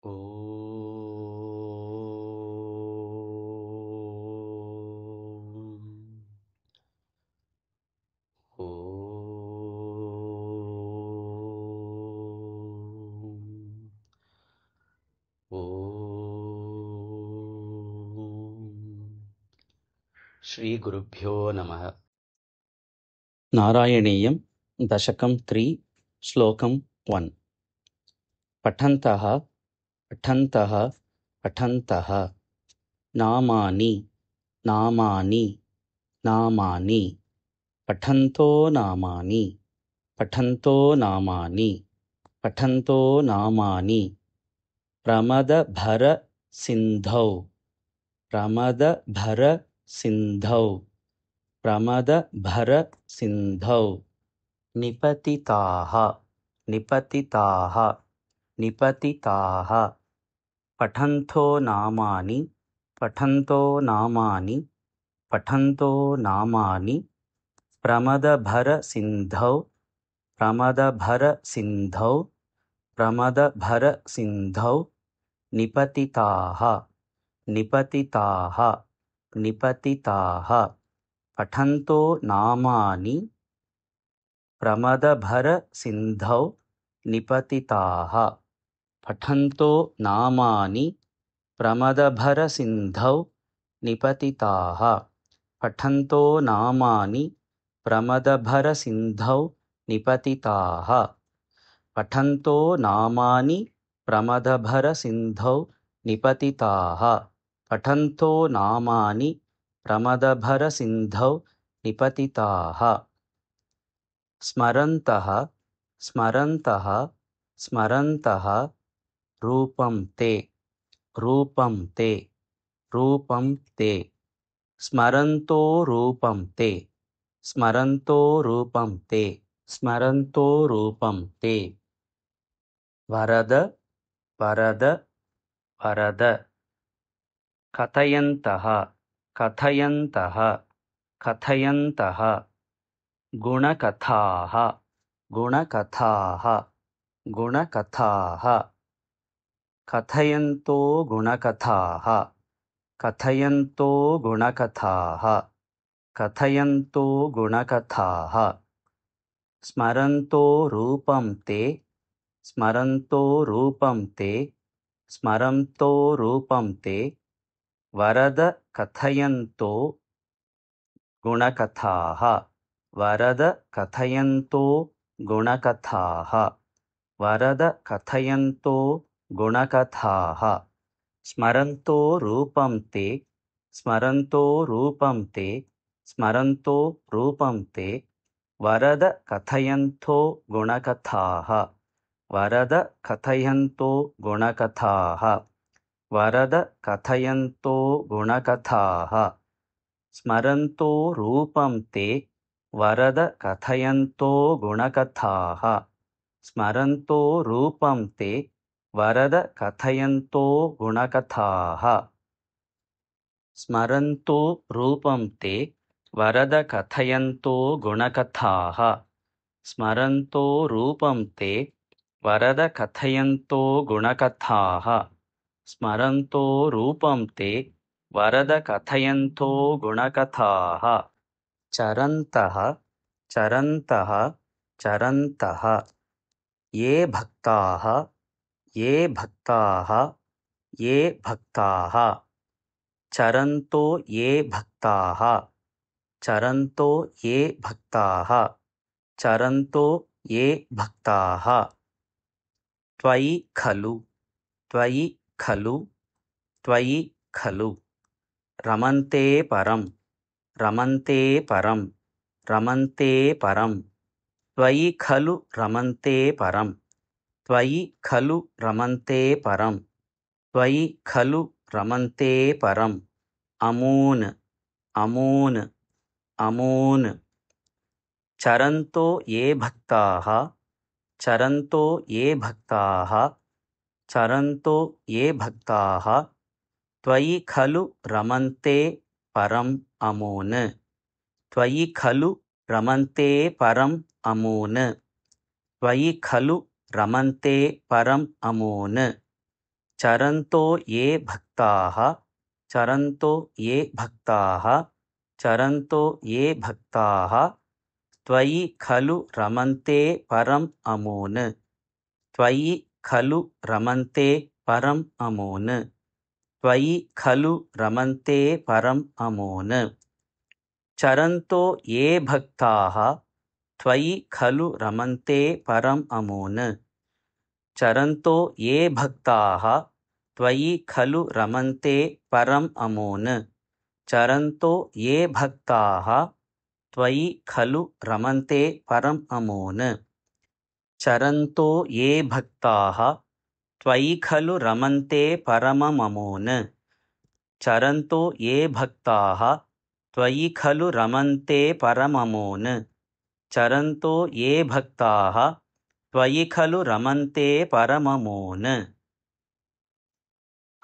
ॐ ॐ श्रीगुरुभ्यो नमः। नारायणीयं दशकं 3 श्लोकं 1। पठन्तः पठन्तः पठन्तः नामानि नामानि नामानि पठन्तो नामानि पठन्तो नामानि पठन्तो नामानि प्रमदभर सिन्धौ प्रमदभर सिन्धौ प्रमदभर सिन्धौ निपतिताः निपतिताः निपतिताः पठन्तो नामानि पठन्तो नामानि पठन्तो नामानि प्रमदभर सिन्धौ प्रमदभर सिन्धौ प्रमदभर सिन्धौ निपतिताः निपतिताः निपतिताः पठन्तो नामानि प्रमदभर सिन्धौ निपतिताः पठन्तो नामानि प्रमदभर सिन्धौ निपतिताः पठन्तो नामानि प्रमदभर सिन्धौ निपतिताः पठन्तो नामानि प्रमदभर सिन्धौ निपतिताः पठन्तो नामानि प्रमदभर सिन्धौ निपतिताः स्मरन्तः स्मरन्तः स्मरन्तः रूपं ते रूपं ते रूपं ते स्मरन्तो रूपं ते स्मरन्तो रूपं ते स्मरन्तो रूपं ते वरद वरद वरद कथयन्तः कथयन्तः कथयन्तः गुणकथाः गुणकथाः गुणकथाः कथयन्तो गुणकथाः कथयन्तो गुणकथाः कथयन्तो गुणकथाः स्मरन्तो रूपं ते स्मरन्तो रूपं ते स्मरन्तो रूपं ते वरद कथयन्तो गुणकथाः वरद कथयन्तो गुणकथाः वरद कथयन्तो गुणकथाः स्मरन्तो रूपं ते स्मरन्तो रूपं ते स्मरन्तो रूपं ते वरद कथयन्तो गुणकथाः वरद कथयन्तो गुणकथाः वरद कथयन्तो गुणकथाः स्मरन्तो रूपं ते वरद कथयन्तो गुणकथाः स्मरन्तो रूपं ते वरद कथयन्तो गुणकथाः स्मरन्तो रूपं ते वरद कथयन्तो गुणकथाः स्मरन्तो रूपं ते वरद कथयन्तो गुणकथाः स्मरन्तो रूपं ते वरद कथयन्तो गुणकथाः चरन्तः चरन्तः चरन्तः ये भक्ताः ये भक्ताः ये भक्ताः चरन्तो ये भक्ताः चरन्तो ये भक्ताः चरन्तो ये भक्ताः त्वयि खलु त्वयि खलु त्वयि खलु रमन्ते परं रमन्ते परं रमन्ते परं त्वयि खलु रमन्ते परं त्वयि खलु रमन्ते परं त्वयि खलु रमन्ते परम् अमून् अमून् अमून् चरन्तो ये भक्ताः चरन्तो ये भक्ताः चरन्तो ये भक्ताः त्वयि खलु रमन्ते परम् अमून् त्वयि खलु रमन्ते परम् अमून् त्वयि खलु रमन्ते परम् अमून् चरन्तो ये भक्ताः चरन्तो ये भक्ताः चरन्तो ये भक्ताः त्वयि खलु रमन्ते परम् अमून् त्वयि खलु रमन्ते परम् अमून् त्वयि खलु रमन्ते परम् अमून् चरन्तो ये भक्ताः त्वयि खलु रमन्ते परम् अमून् चरन्तो ये भक्ताः त्वयि खलु रमन्ते परम् अमून् चरन्तो ये भक्ताः त्वयि खलु रमन्ते परम् अमून् चरन्तो ये भक्ताः त्वयि खलु रमन्ते परममून् चरन्तो ये भक्ताः त्वयि खलु रमन्ते परममून् चरन्तो ये भक्ताः त्वयि खलु रमन्ते परममून्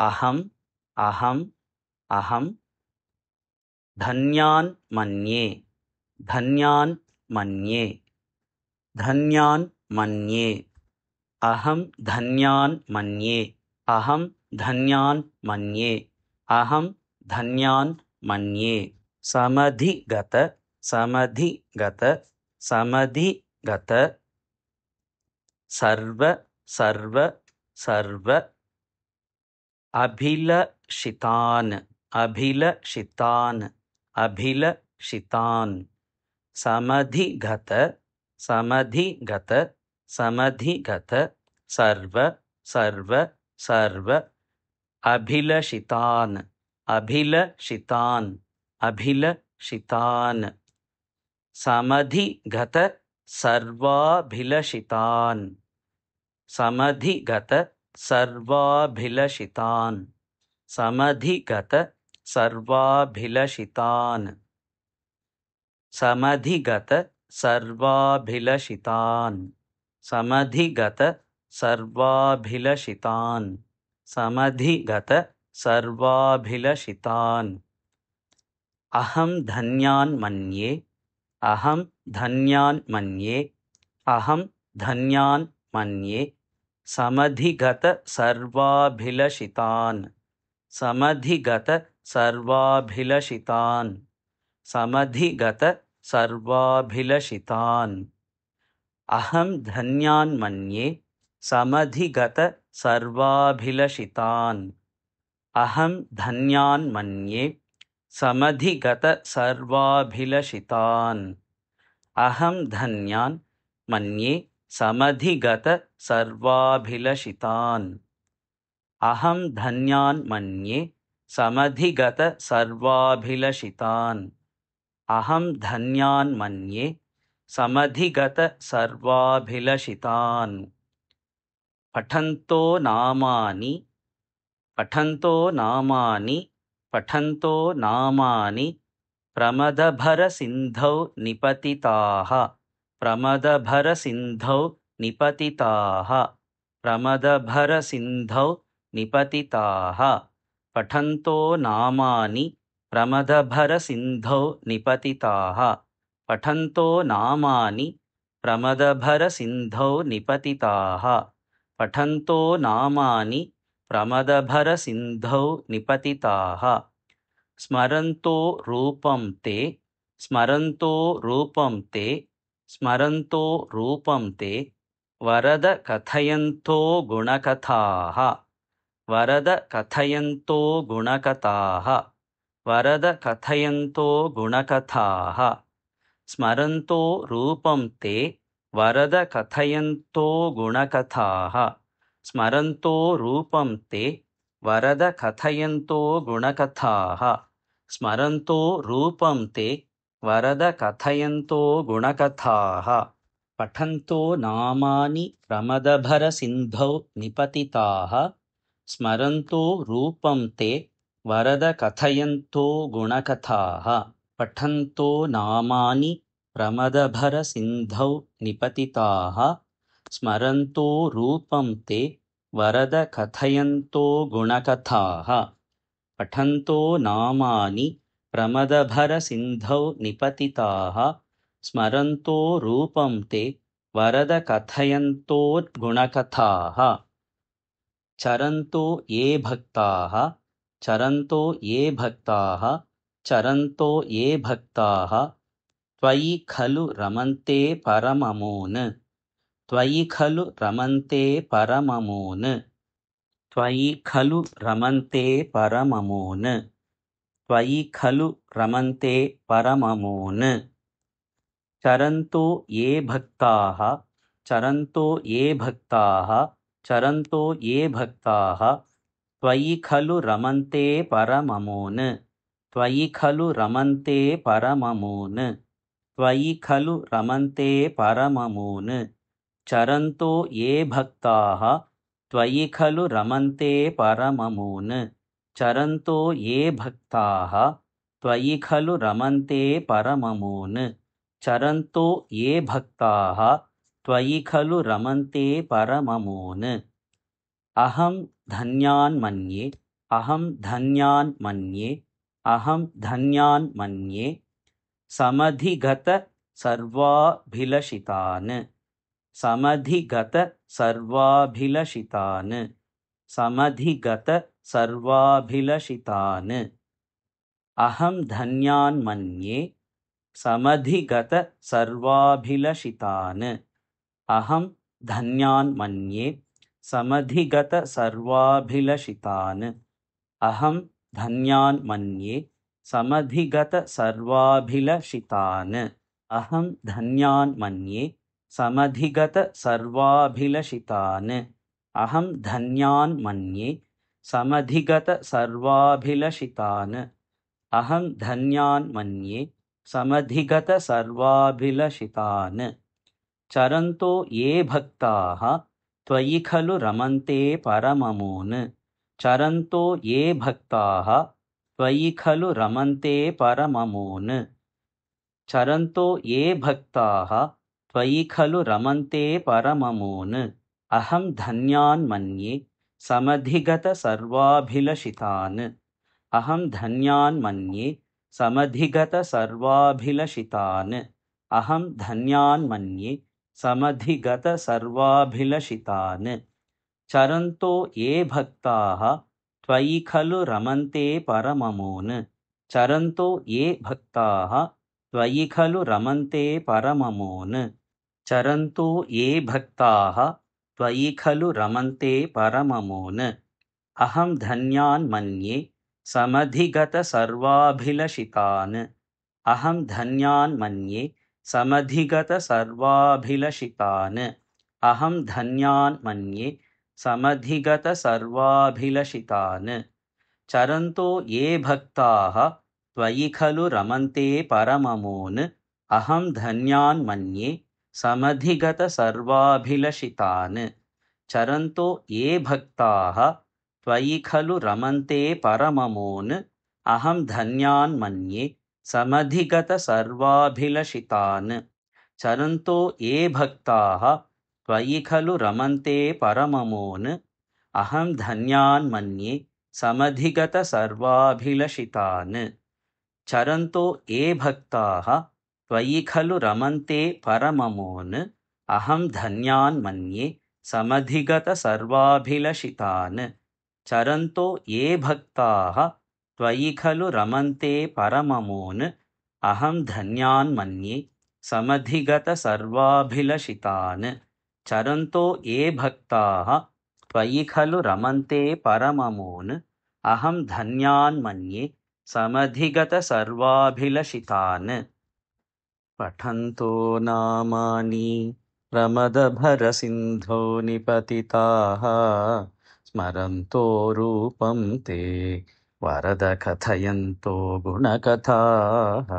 अहम् अहम् अहम् धन्यान् मन्ये धन्यान् मन्ये धन्यान् मन्ये अहं धन्यान् मन्ये अहं धन्यान् मन्ये अहं धन्यान् मन्ये समधिगत समधिगत समधिगत सर्व सर्व सर्व अभिलषितान् अभिलषितान् अभिलषितान् समधिगत समधिगत समधिगत सर्व सर्व सर्व अभिलषितान् अभिलषितान् अभिलषितान् समधिगत सर्वाभिलषितान् समधिगत सर्वाभिलषितान् समधिगत सर्वाभिलषितान् समधिगत सर्वाभिलषितान् समधिगत सर्वाभिलषितान् समधिगत सर्वाभिलषितान् अहं धन्यान् मन्ये अहं धन्यान् मन्ये अहं धन्यान् मन्ये समधिगत सर्वाभिलषितान् समधिगत सर्वाभिलषितान् समधिगत सर्वाभिलषितान् अहं धन्यान् मन्ये समधिगत सर्वाभिलषितान् अहं धन्यान् मन्ये समधिगत सर्वाभिलषितान् अहं धन्यान् मन्ये समधिगत सर्वाभिलषितान् अहं धन्यान् मन्ये समधिगत सर्वाभिलषितान् अहं धन्यान् मन्ये समधिगत सर्वाभिलषितान् पठन्तो नामानि पठन्तो नामानि पठन्तो नामानि प्रमदभरसिन्धौ निपतिताः प्रमदभरसिन्धौ निपतिताः प्रमदभरसिन्धौ निपतिताः पठन्तो नामानि प्रमदभरसिन्धौ निपतिताः पठन्तो नामानि प्रमदभरसिन्धौ निपतिताः पठन्तो नामानि प्रमदभरसिन्धौ निपतिताः स्मरन्तो रूपं ते स्मरन्तो रूपं ते स्मरन्तो रूपं ते वरद कथयन्तो गुणकथाः वरद कथयन्तो गुणकथाः वरद कथयन्तो गुणकथाः स्मरन्तो रूपं ते वरद कथयन्तो गुणकथाः स्मरन्तो रूपं ते वरद कथयन्तो गुणकथाः स्मरन्तो रूपं ते वरद कथयन्तो गुणकथाः पठन्तो नामानि प्रमदभरसिन्धौ निपतिताः स्मरन्तो रूपं ते वरद कथयन्तो गुणकथाः पठन्तो नामानि प्रमदभरसिन्धौ निपतिताः स्मरन्तो रूपं ते वरद कथयन्तो गुणकथाः पठन्तो नामानि प्रमदभरसिन्धौ निपतिताः स्मरन्तो रूपं ते वरद कथयन्तो गुणकथाः चरन्तो ये भक्ताः चरन्तो ये भक्ताः चरन्तो ये भक्ताः त्वयि खलु रमन्ते परममून् त्वयि खलु रमन्ते परममून् त्वयि खलु रमन्ते परममून् त्वयि खलु रमन्ते परममून् चरन्तो ये भक्ताः चरन्तो ये भक्ताः चरन्तो ये भक्ताः त्वयि खलु रमन्ते परममून् त्वयि खलु रमन्ते परममून् त्वयि खलु रमन्ते परममून् चरन्तो ये भक्ताः त्वयि खलु रमन्ते परममून् चरन्तो ये भक्ताः त्वयि खलु रमन्ते परममून् चरन्तो ये भक्ताः त्वयि खलु रमन्ते परममून् अहं धन्यान् मन्ये अहं धन्यान् मन्ये अहं धन्यान् मन्ये समधिगत सर्वाभिलषितान् समधिगत सर्वाभिलषितान् समधिगत सर्वाभिलषितान् अहं धन्यान् मन्ये समधिगत सर्वाभिलषितान् अहं धन्यान् मन्ये समधिगत सर्वाभिलषितान् अहं धन्यान् मन्ये समधिगत सर्वाभिलषितान् अहं धन्यान् मन्ये समधिगत सर्वाभिलषितान् अहं धन्यान् मन्ये समधिगत सर्वाभिलषितान् अहं धन्यान् मन्ये समधिगत सर्वाभिलषितान् चरन्तो ये भक्ताः त्वयि खलु रमन्ते परममून् चरन्तो ये भक्ताः त्वयि खलु रमन्ते परममून् चरन्तो ये भक्ताः त्वयि खलु रमन्ते परममून् अहं धन्यान् मन्ये समधिगत सर्वाभिलषितान् अहं धन्यान् मन्ये समधिगत सर्वाभिलषितान् अहं धन्यान् मन्ये समधिगत सर्वाभिलषितान् चरन्तो ये भक्ताः त्वयि खलु रमन्ते परममून् चरन्तो ये भक्ताः त्वयि खलु रमन्ते परममून् चरन्तो ये भक्ताः त्वयि खलु रमन्ते परममून् अहं धन्यान् मन्ये समधिगत सर्वाभिलषितान् अहं धन्यान् मन्ये समधिगत सर्वाभिलषितान् अहं धन्यान् मन्ये समधिगत सर्वाभिलषितान् चरन्तो ये भक्ताः त्वयि खलु रमन्ते परममून् अहं धन्यान् मन्ये समधिगत सर्वाभिलषितान् चरन्तो ये भक्ताः त्वयि खलु रमन्ते परममून् अहं धन्यान् मन्ये समधिगत सर्वाभिलषितान् चरन्तो ये भक्ताः त्वयि खलु रमन्ते परममून् अहं धन्यान् मन्ये समधिगत सर्वाभिलषितान् चरन्तो ये भक्ताः त्वयि खलु रमन्ते परममून् अहं धन्यान् मन्ये समधिगत सर्वाभिलषितान् चरन्तो ये भक्ताः त्वयि खलु रमन्ते परममून् अहं धन्यान् मन्ये समधिगत सर्वाभिलषितान् चरन्तो ये भक्ताः त्वयि खलु रमन्ते परममून् अहं धन्यान् मन्ये समधिगत सर्वाभिलषितान् पठन्तो नामानि प्रमदभरसिन्धो निपतिताः स्मरन्तो रूपं ते वरद कथयन्तो गुणकथाः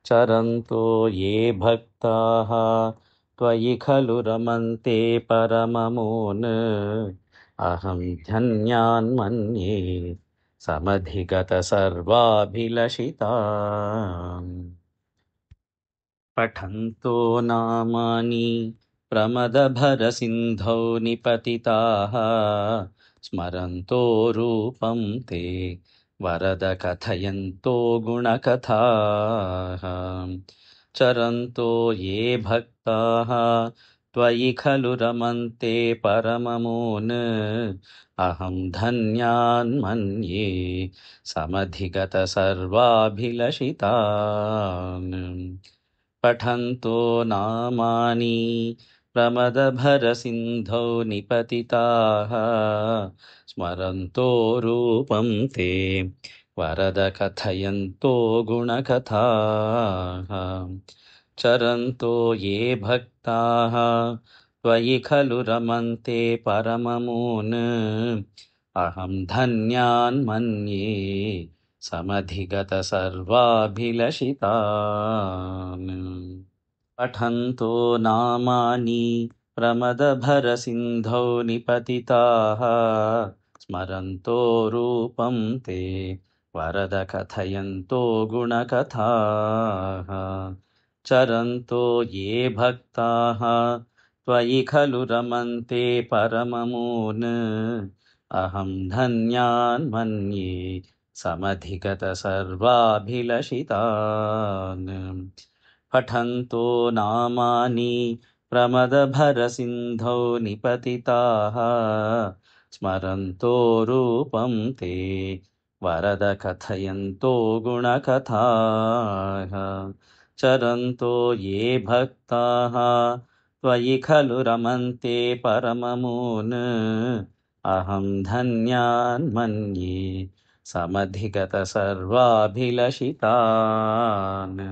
चरन्तो ये भक्ताः त्वयि खलु रमन्ते परममून् अहं धन्यान् मन्ये समधिगत सर्वाभिलषितान् पठन्तो नामानि प्रमदभरसिन्धौ निपतिताः स्मरन्तो रूपं ते वरद कथयन्तो गुणकथाः चरन्तो ये भक्ताः त्वयि खलु रमन्ते परममुन् अहं धन्यान्मन्ये समधिगतसर्वाभिलषितान् पठन्तो नामानि प्रमदभरसिन्धौ निपतिताः स्मरन्तो रूपं ते वरद कथयन्तो गुणकथाः चरन्तो ये भक्ताः त्वयि खलु रमन्ते परममुन् अहं धन्यान् मन्ये समधिगतसर्वाभिलषितान् पठन्तो नामानि प्रमदभरसिन्धौ निपतिताः स्मरन्तो रूपं ते वरद कथयन्तो गुणकथाः चरन्तो ये भक्ताः त्वयि खलु रमन्ते परममुन् अहं धन्यान् मन्ये समधिगतसर्वाभिलषितान् पठन्तो नामानि प्रमदभरसिन्धौ निपतिताः स्मरन्तो रूपं ते वरद कथयन्तो गुणकथाः चरन्तो ये भक्ताः त्वयि खलु रमन्ते परममुन् अहं धन्यान् मन्ये समधिगतसर्वाभिलषितान्